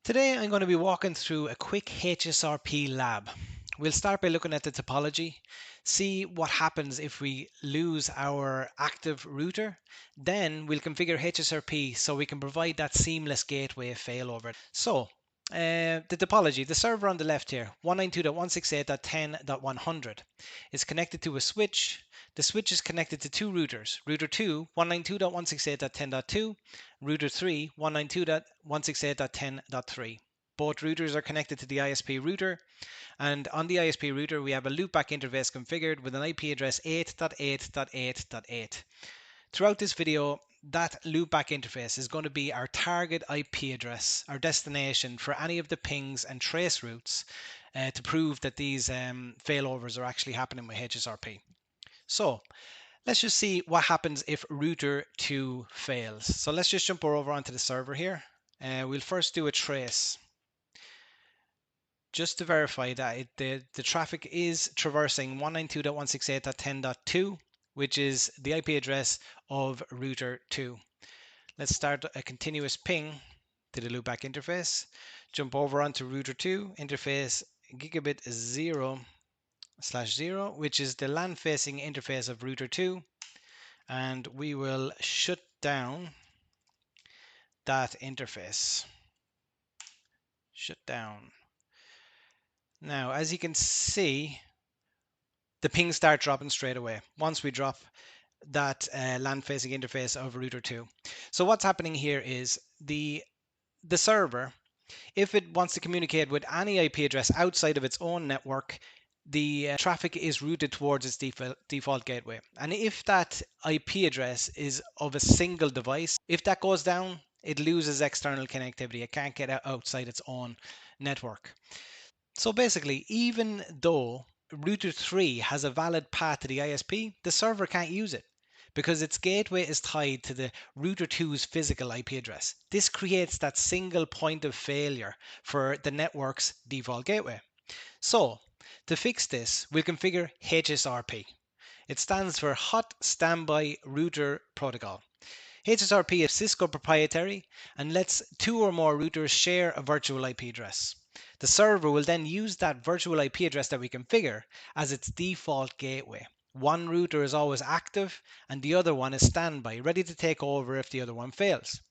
Today I'm going to be walking through a quick HSRP lab. We'll start by looking at the topology, see what happens if we lose our active router. Then we'll configure HSRP so we can provide that seamless gateway failover. The topology, the server on the left here, 192.168.10.100, is connected to a switch. The switch is connected to two routers. Router 2, 192.168.10.2, router 3, 192.168.10.3. Both routers are connected to the ISP router, and on the ISP router we have a loopback interface configured with an IP address 8.8.8.8. Throughout this video, that loopback interface is going to be our target IP address, our destination for any of the pings and trace routes to prove that these failovers are actually happening with HSRP. So let's just see what happens if router 2 fails. So let's just jump over onto the server here. We'll first do a trace just to verify that the traffic is traversing 192.168.10.2, which is the IP address of router 2. Let's start a continuous ping to the loopback interface. Jump over onto router 2, interface gigabit 0/0, which is the LAN facing interface of router 2. And we will shut down that interface. Shut down. Now, as you can see, the pings start dropping straight away once we drop that LAN facing interface of router 2. So what's happening here is the server, if it wants to communicate with any IP address outside of its own network, the traffic is routed towards its default gateway. And if that IP address is of a single device, if that goes down, it loses external connectivity. It can't get outside its own network. So basically, even though router 3 has a valid path to the ISP, the server can't use it because its gateway is tied to the router 2's physical IP address. This creates that single point of failure for the network's default gateway. So to fix this, we'll configure HSRP. It stands for Hot Standby Router Protocol. HSRP is Cisco proprietary and lets two or more routers share a virtual IP address. The server will then use that virtual IP address that we configure as its default gateway. One router is always active and the other one is standby, ready to take over if the other one fails.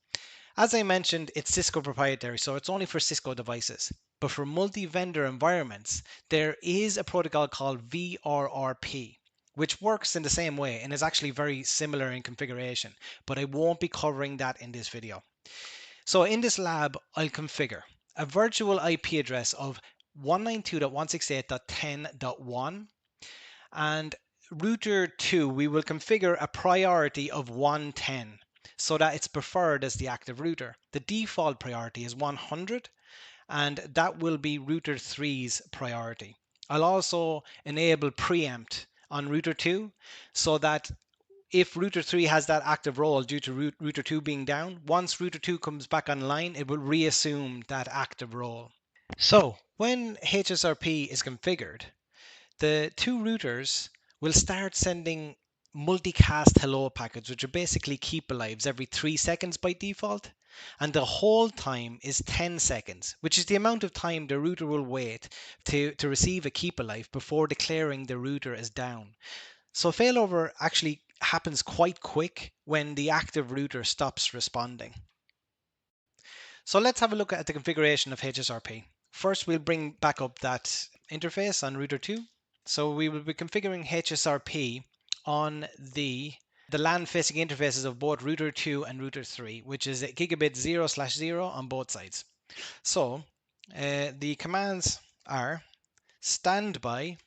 As I mentioned, it's Cisco proprietary, so it's only for Cisco devices. But for multi-vendor environments, there is a protocol called VRRP, which works in the same way and is actually very similar in configuration, but I won't be covering that in this video. So in this lab, I'll configure a virtual IP address of 192.168.10.1, and router 2, we will configure a priority of 110 so that it's preferred as the active router. The default priority is 100, and that will be router 3's priority. I'll also enable preempt on router 2 so that if router 3 has that active role due to router 2 being down, once router 2 comes back online, it will reassume that active role. So when HSRP is configured, the two routers will start sending multicast hello packets, which are basically keep alives every 3 seconds by default. And the hold time is 10 seconds, which is the amount of time the router will wait to receive a keep alive before declaring the router is down. So failover actually happens quite quick when the active router stops responding. So let's have a look at the configuration of HSRP. First, we'll bring back up that interface on router 2. So we will be configuring HSRP on the LAN facing interfaces of both router 2 and router 3, which is gigabit 0/0 on both sides. So the commands are standby,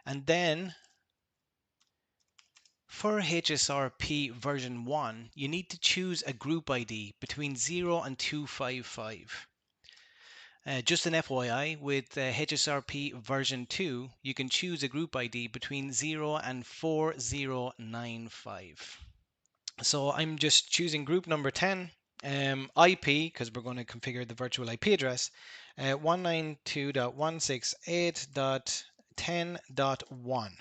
and then for HSRP version 1, you need to choose a group ID between 0 and 255. Just an FYI, with HSRP version 2, you can choose a group ID between 0 and 4095. So I'm just choosing group number 10, IP, because we're going to configure the virtual IP address, 192.168.10.1.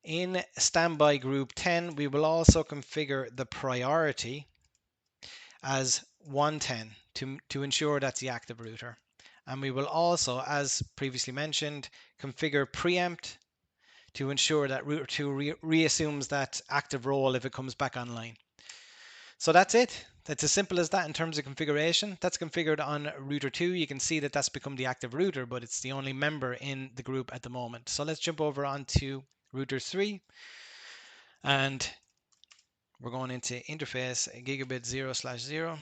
In standby group 10, we will also configure the priority as 110 to ensure that's the active router. And we will also, as previously mentioned, configure preempt to ensure that router 2 reassumes that active role if it comes back online. So that's it. That's as simple as that in terms of configuration. That's configured on router 2. You can see that that's become the active router, but it's the only member in the group at the moment. So let's jump over onto router 3, and we're going into interface gigabit 0/0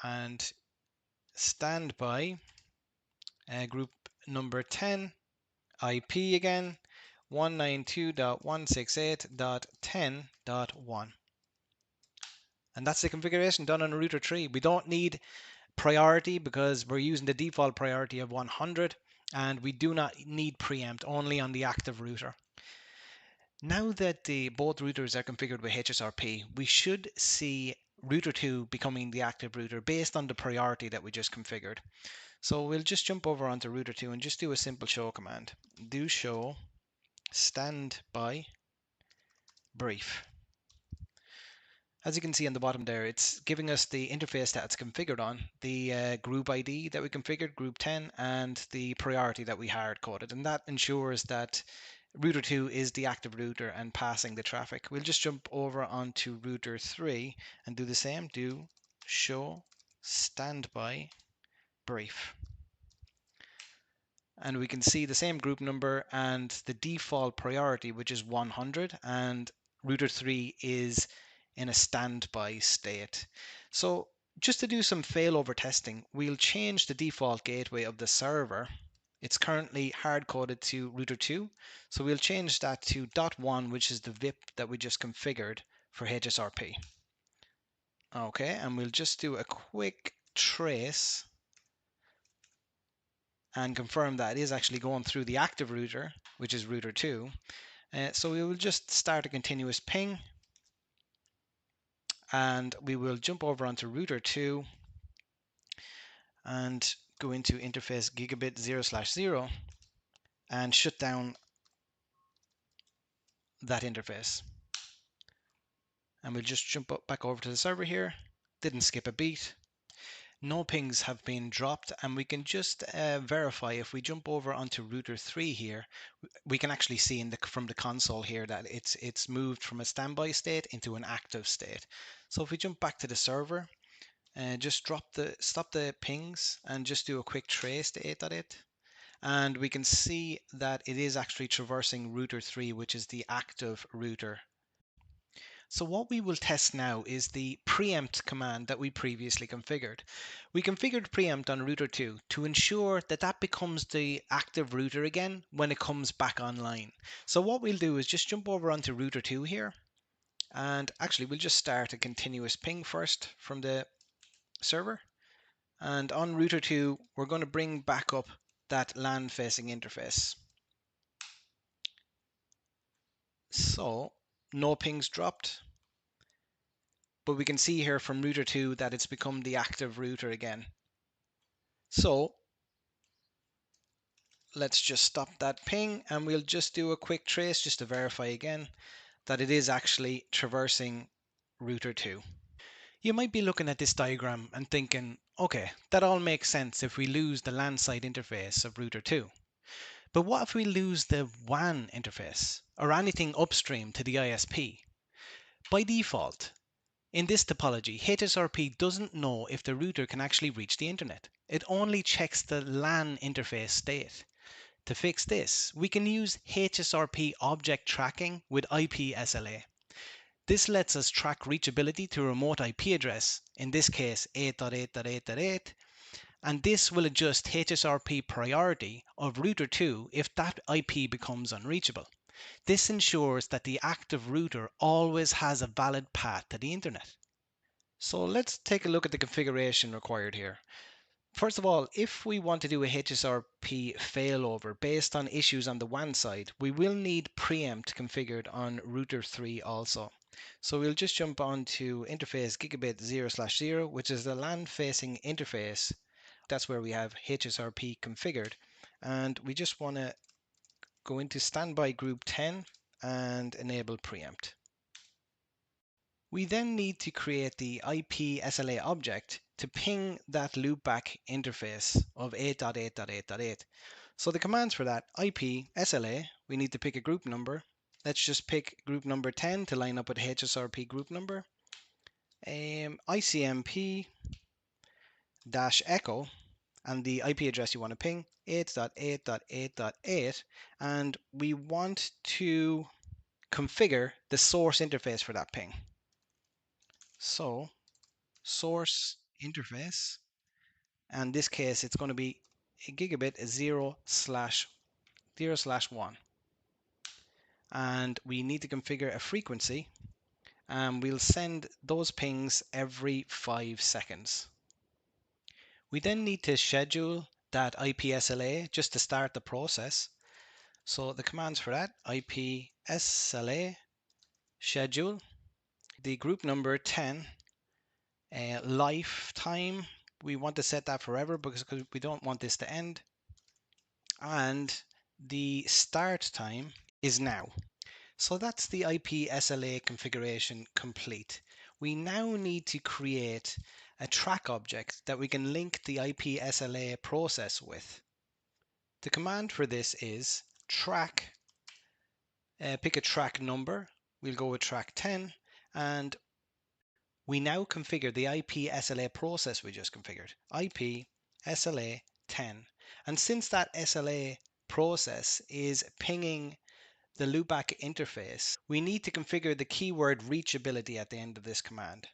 and standby group number 10, IP again, 192.168.10.1. And that's the configuration done on router 3. We don't need priority because we're using the default priority of 100, and we do not need preempt, only on the active router. Now that both routers are configured with HSRP, we should see router 2 becoming the active router based on the priority that we just configured. So we'll just jump over onto router 2 and just do a simple show command. Do show standby brief. As you can see on the bottom there, it's giving us the interface that it's configured on, the group ID that we configured, group 10, and the priority that we hard-coded. And that ensures that router 2 is the active router and passing the traffic. We'll just jump over onto router 3 and do the same. Do show standby brief. And we can see the same group number and the default priority, which is 100, and router 3 is in a standby state. So just to do some failover testing, we'll change the default gateway of the server. It's currently hard-coded to router 2, so we'll change that to .1, which is the VIP that we just configured for HSRP. Okay, and we'll just do a quick trace and confirm that it is actually going through the active router, which is router 2. So we will just start a continuous ping, and we will jump over onto router 2 and go into interface gigabit 0/0 and shut down that interface. And we'll just jump back over to the server here. Didn't skip a beat. No pings have been dropped, and we can just verify if we jump over onto router 3 here. We can actually see from the console here that it's moved from a standby state into an active state. So if we jump back to the server and just stop the pings and just do a quick trace to 8.8, and we can see that it is actually traversing router 3, which is the active router. So what we will test now is the preempt command that we previously configured. We configured preempt on router 2 to ensure that that becomes the active router again when it comes back online. So what we'll do is just jump over onto router 2 here, and actually we'll just start a continuous ping first from the server. And on router 2, we're going to bring back up that LAN facing interface. So no pings dropped, but we can see here from router 2 that it's become the active router again. So let's just stop that ping, and we'll just do a quick trace just to verify again that it is actually traversing router 2. You might be looking at this diagram and thinking, okay, that all makes sense if we lose the LAN side interface of router 2. But what if we lose the WAN interface or anything upstream to the ISP? By default, in this topology, HSRP doesn't know if the router can actually reach the internet. It only checks the LAN interface state. To fix this, we can use HSRP object tracking with IP-SLA. This lets us track reachability to a remote IP address, in this case 8.8.8.8, and this will adjust HSRP priority of router 2 if that IP becomes unreachable. This ensures that the active router always has a valid path to the internet. So let's take a look at the configuration required here. First of all, if we want to do a HSRP failover based on issues on the WAN side, we will need preempt configured on router 3 also. So we'll just jump on to interface gigabit 0/0, which is the LAN facing interface. That's where we have HSRP configured. And we just want to go into standby group 10 and enable preempt. We then need to create the IP SLA object to ping that loopback interface of 8.8.8.8. So the commands for that: IP SLA, we need to pick a group number. Let's just pick group number 10 to line up with HSRP group number. ICMP dash echo, and the IP address you want to ping, 8.8.8.8, and we want to configure the source interface for that ping. So source interface, and in this case it's going to be a gigabit 0/0/1, and we need to configure a frequency, and we'll send those pings every 5 seconds. We then need to schedule that IP SLA just to start the process. So the commands for that: IP SLA schedule, the group number 10, lifetime, we want to set that forever because we don't want this to end, and the start time is now. So that's the IP SLA configuration complete. We now need to create a track object that we can link the IP SLA process with. The command for this is track, pick a track number, we'll go with track 10, and we now configure the IP SLA process we just configured, IP SLA 10. And since that SLA process is pinging the loopback interface, we need to configure the keyword reachability at the end of this command.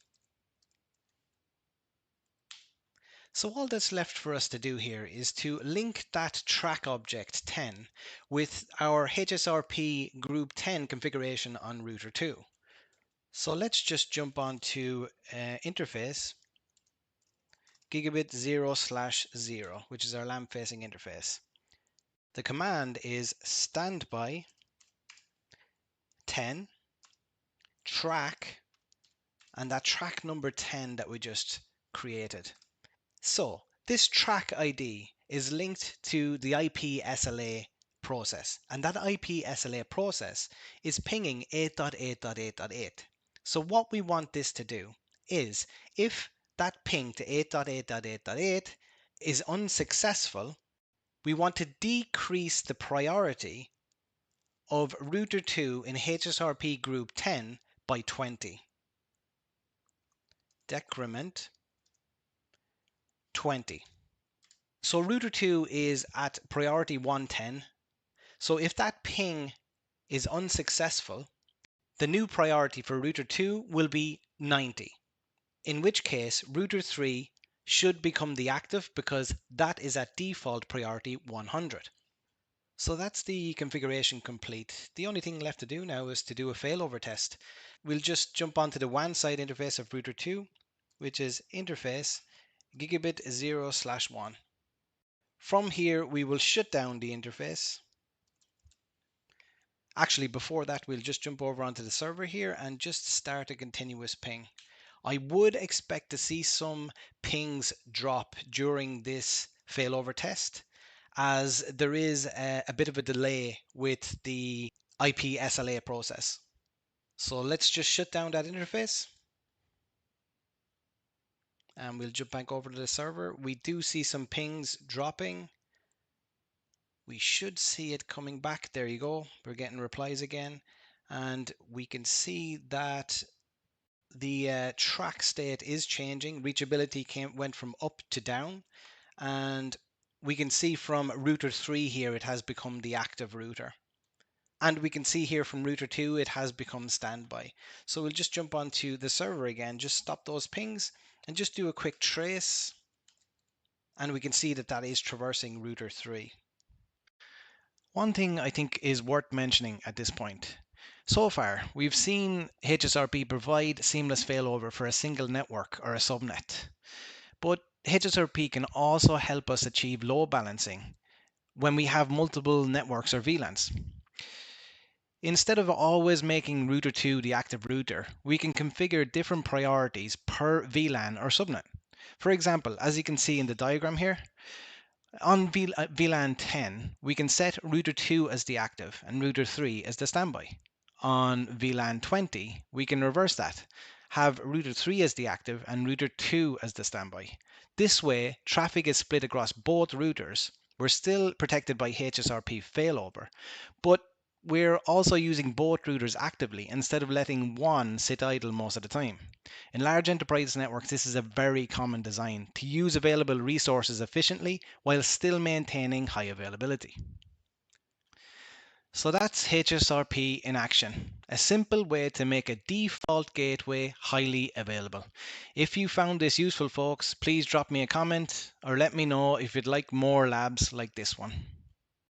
So all that's left for us to do here is to link that track object 10 with our HSRP group 10 configuration on router 2. So let's just jump onto interface gigabit 0/0, which is our LAN facing interface. The command is standby 10 track, and that track number 10 that we just created. So this track ID is linked to the IP SLA process, and that IP SLA process is pinging 8.8.8.8. So what we want this to do is, if that ping to 8.8.8.8 is unsuccessful, we want to decrease the priority of router 2 in HSRP group 10 by 20. Decrement 20. So router 2 is at priority 110. So if that ping is unsuccessful, the new priority for router 2 will be 90. In which case, router 3 should become the active because that is at default priority 100. So that's the configuration complete. The only thing left to do now is to do a failover test. We'll just jump onto the WAN side interface of router 2, which is interface gigabit 0/1. From here, we will shut down the interface. Actually, before that, we'll just jump over onto the server here and just start a continuous ping. I would expect to see some pings drop during this failover test, as there is a bit of a delay with the IP SLA process. So let's just shut down that interface. And we'll jump back over to the server. We do see some pings dropping. We should see it coming back. There you go. We're getting replies again. And we can see that the track state is changing. Reachability went from up to down. And we can see from router 3 here, it has become the active router. And we can see here from router 2, it has become standby. So we'll just jump onto the server again, just stop those pings and just do a quick trace. And we can see that that is traversing router 3. One thing I think is worth mentioning at this point. So far, we've seen HSRP provide seamless failover for a single network or a subnet. But HSRP can also help us achieve load balancing when we have multiple networks or VLANs. Instead of always making router 2 the active router, we can configure different priorities per VLAN or subnet. For example, as you can see in the diagram here, on VLAN 10, we can set router 2 as the active and router 3 as the standby. On VLAN 20, we can reverse that. have router 3 as the active and router 2 as the standby. This way, traffic is split across both routers. We're still protected by HSRP failover, but we're also using both routers actively instead of letting one sit idle most of the time. In large enterprise networks, this is a very common design to use available resources efficiently while still maintaining high availability. So that's HSRP in action, a simple way to make a default gateway highly available. If you found this useful, folks, please drop me a comment or let me know if you'd like more labs like this one.